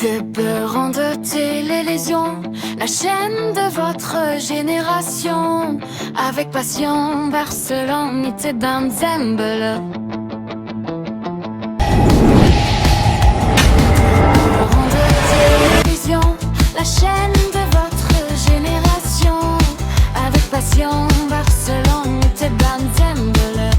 Dépeurant de télévision, la chaîne de votre génération. Avec passion, Barcelone était dans Zembele. Dépeurant de télévision, la chaîne de votre génération. Avec passion, Barcelone était dans Zembele.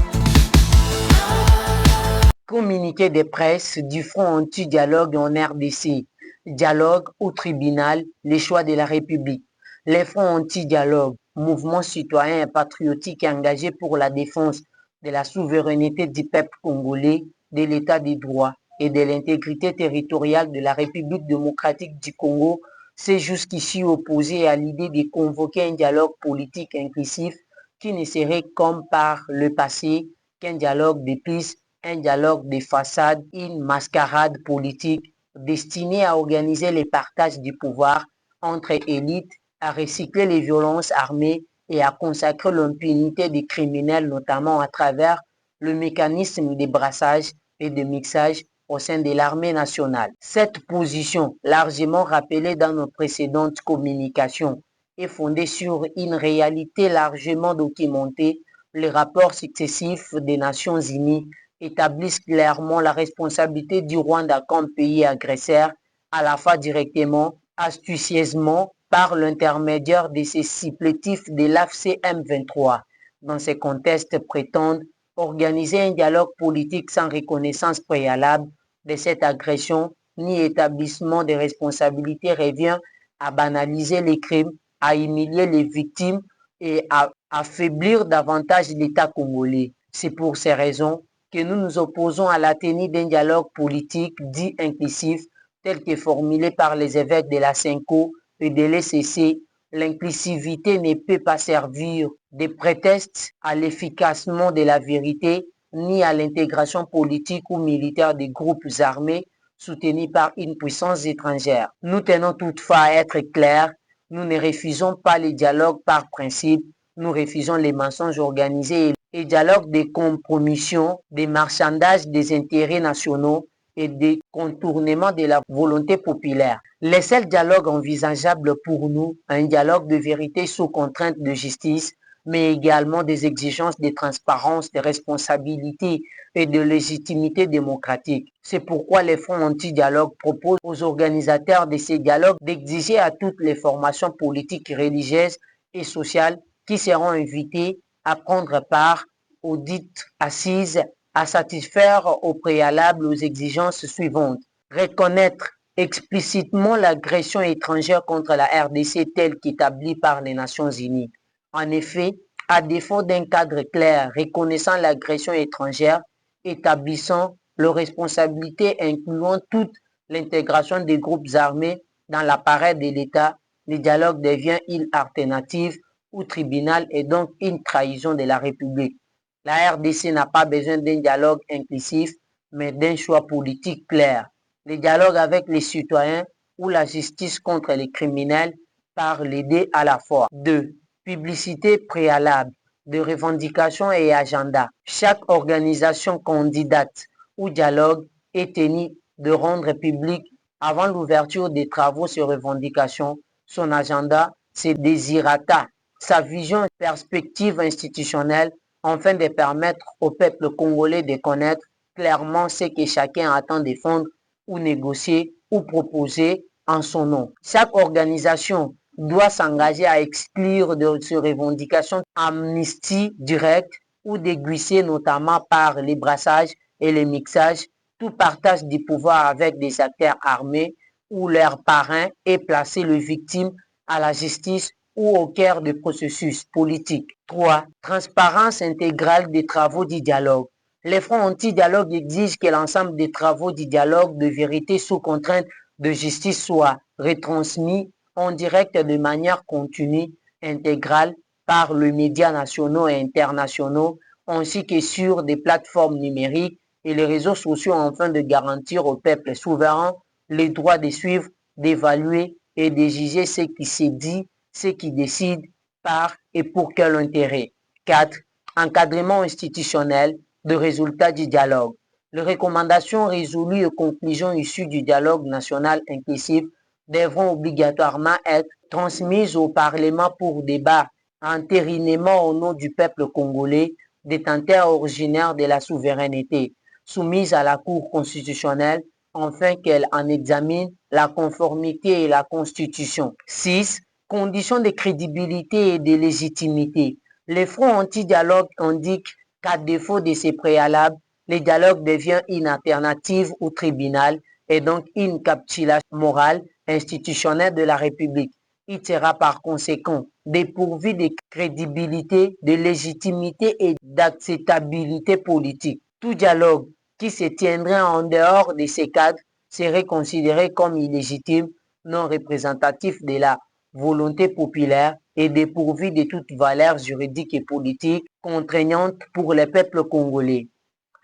Communiqué de presse du Front anti-dialogue en RDC. Dialogue au tribunal, les choix de la République. Les Fronts anti-dialogue, mouvement citoyen et patriotique engagé pour la défense de la souveraineté du peuple congolais, de l'état de droit et de l'intégrité territoriale de la République démocratique du Congo, s'est jusqu'ici opposé à l'idée de convoquer un dialogue politique inclusif qui ne serait comme par le passé qu'un dialogue de pistes, un dialogue de façade, une mascarade politique destinée à organiser les partages du pouvoir entre élites, à recycler les violences armées et à consacrer l'impunité des criminels, notamment à travers le mécanisme de brassage et de mixage au sein de l'armée nationale. Cette position, largement rappelée dans nos précédentes communications, est fondée sur une réalité largement documentée. Les rapports successifs des Nations Unies établissent clairement la responsabilité du Rwanda comme pays agresseur, à la fois directement, astucieusement, par l'intermédiaire de ses supplétifs de l'AFC M23. Dans ces contextes, prétendent organiser un dialogue politique sans reconnaissance préalable de cette agression ni établissement de responsabilités revient à banaliser les crimes, à humilier les victimes et à affaiblir davantage l'État congolais. C'est pour ces raisons que nous nous opposons à la tenue d'un dialogue politique dit inclusif tel que formulé par les évêques de la CENCO et de l'ECC. L'inclusivité ne peut pas servir de prétexte à l'efficacement de la vérité ni à l'intégration politique ou militaire des groupes armés soutenus par une puissance étrangère. Nous tenons toutefois à être clairs, nous ne refusons pas les dialogues par principe, nous refusons les mensonges organisés et dialogues de compromission, des marchandages des intérêts nationaux et des contournements de la volonté populaire. Les seuls dialogues envisageables pour nous, un dialogue de vérité sous contrainte de justice, mais également des exigences de transparence, de responsabilité et de légitimité démocratique. C'est pourquoi les Fronts anti-dialogue proposent aux organisateurs de ces dialogues d'exiger à toutes les formations politiques, religieuses et sociales qui seront invitées à prendre part aux dites assises à satisfaire au préalable aux exigences suivantes. Reconnaître explicitement l'agression étrangère contre la RDC telle qu'établie par les Nations Unies. En effet, à défaut d'un cadre clair reconnaissant l'agression étrangère, établissant leurs responsabilités incluant toute l'intégration des groupes armés dans l'appareil de l'État, le dialogue devient une alternative au tribunal et donc une trahison de la République. La RDC n'a pas besoin d'un dialogue inclusif, mais d'un choix politique clair. Le dialogue avec les citoyens ou la justice contre les criminels par les deux à la fois. 2. Publicité préalable de revendications et agenda. Chaque organisation candidate ou dialogue est tenue de rendre public avant l'ouverture des travaux sur revendications son agenda, ses désirata, sa vision et perspective institutionnelle afin de permettre au peuple congolais de connaître clairement ce que chacun attend défendre ou négocier ou proposer en son nom. Chaque organisation doit s'engager à exclure de ces revendications amnistie directe ou déguisée notamment par les brassages et les mixages, tout partage du pouvoir avec des acteurs armés ou leurs parrains et placer les victimes à la justice ou au cœur du processus politique. 3. Transparence intégrale des travaux du dialogue. Les fronts anti-dialogue exigent que l'ensemble des travaux du dialogue de vérité sous contrainte de justice soient retransmis en direct de manière continue, intégrale, par les médias nationaux et internationaux, ainsi que sur des plateformes numériques et les réseaux sociaux afin de garantir au peuple souverain les droits de suivre, d'évaluer et de juger ce qui s'est dit, ce qui décide par et pour quel intérêt. 4. Encadrement institutionnel de résultats du dialogue. Les recommandations résolues et conclusions issues du dialogue national inclusif devront obligatoirement être transmises au Parlement pour débat entérinément au nom du peuple congolais, détenteur originaire de la souveraineté, soumise à la Cour constitutionnelle afin qu'elle en examine la conformité et la Constitution. 6. Conditions de crédibilité et de légitimité. Les fronts anti-dialogue indiquent qu'à défaut de ces préalables, le dialogue devient une alternative au tribunal et donc une capitulation morale institutionnelle de la République. Il sera par conséquent dépourvu de crédibilité, de légitimité et d'acceptabilité politique. Tout dialogue qui se tiendrait en dehors de ces cadres serait considéré comme illégitime, non représentatif de la volonté populaire et dépourvu de toute valeur juridique et politique contraignante pour le peuple congolais.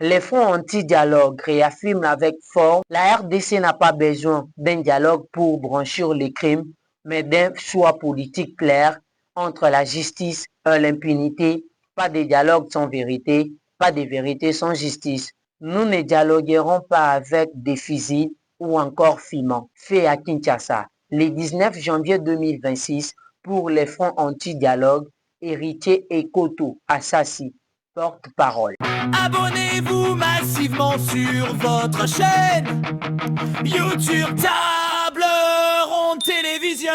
Les fonds anti-dialogue réaffirment avec force la RDC n'a pas besoin d'un dialogue pour blanchir les crimes, mais d'un choix politique clair entre la justice et l'impunité. Pas de dialogue sans vérité, pas de vérité sans justice. Nous ne dialoguerons pas avec des fusils ou encore fumants. Fait à Kinshasa, le 19 janvier 2026, pour les fonds anti-dialogue, Héritier Ekoto Assassi, porte-parole. Abonnez-vous massivement sur votre chaîne YouTube Table Ronde Télévision.